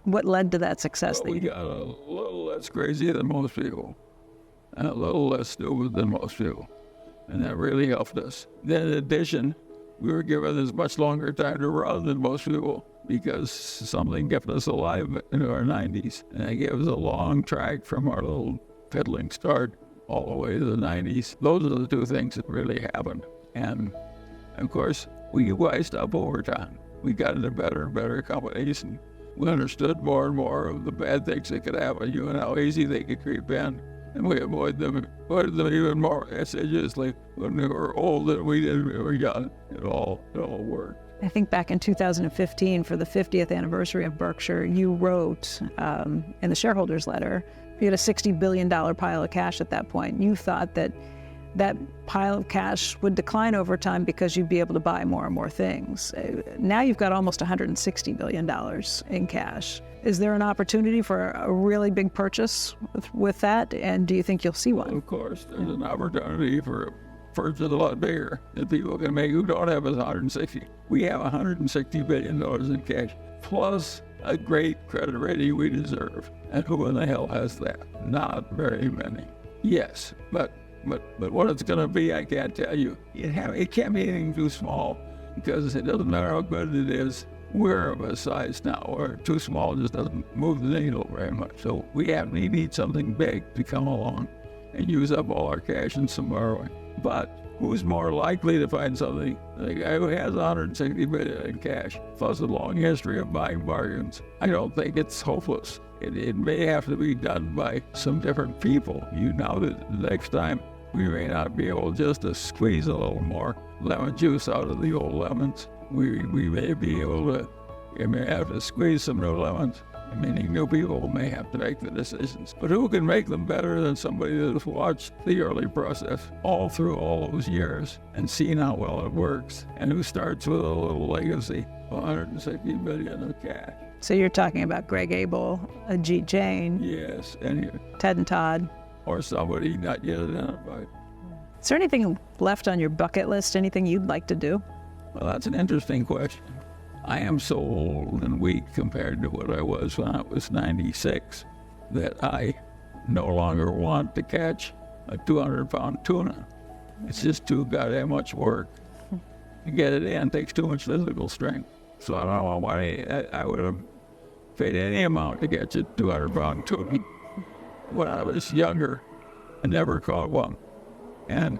What led to that success? Well, we got a little less crazy than most people, and a little less stupid than most people, and that really helped us. Then in addition, we were given as much longer time to run than most people because something kept us alive into our 90s, and it gave us a long track from our little fiddling start all the way to the 90s. Those are the two things that really happened. And of course, we wised up over time. We got into better and better companies, and we understood more and more of the bad things that could happen to you and how easy they could creep in. And we avoided them even more assiduously when we were old than we did when we were young. It all worked. I think back in 2015, for the 50th anniversary of Berkshire, you wrote in the shareholders letter, you had a $60 billion pile of cash at that point. You thought that that pile of cash would decline over time because you'd be able to buy more and more things. Now you've got almost $160 billion in cash. Is there an opportunity for a really big purchase with that? And do you think you'll see one? Well, of course, there's an opportunity for a purchase a lot bigger that people can make who don't have 160. We have $160 billion in cash, plus a great credit rating we deserve. And who in the hell has that? Not very many. Yes, but what it's going to be, I can't tell you. It can't be anything too small because it doesn't matter how good it is. We're of a size now where too small just doesn't move the needle very much. So we need something big to come along and use up all our cash and some borrowing. But who's more likely to find something? The guy who has $160 billion in cash, plus a long history of buying bargains. I don't think it's hopeless. It may have to be done by some different people. You know that the next time we may not be able just to squeeze a little more lemon juice out of the old lemons. We may be able to, we may have to squeeze some new lemons. Meaning new people may have to make the decisions. But who can make them better than somebody that's watched the early process all through all those years and seen how well it works, and who starts with a little legacy of $160 billion of cash. So you're talking about Greg Abel, Ajit Jain. Yes, and Ted and Todd. Or somebody not yet identified. Is there anything left on your bucket list, anything you'd like to do? Well, that's an interesting question. I am so old and weak compared to what I was when I was 96 that I no longer want to catch a 200-pound tuna. It's just too goddamn much work. To get it in takes too much physical strength. So I don't know why I would have paid any amount to catch a 200-pound tuna. When I was younger, I never caught one. And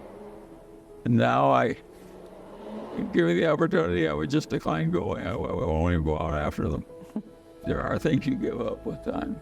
now give me the opportunity, I would just decline going. I won't even go out after them. There are things you give up with time.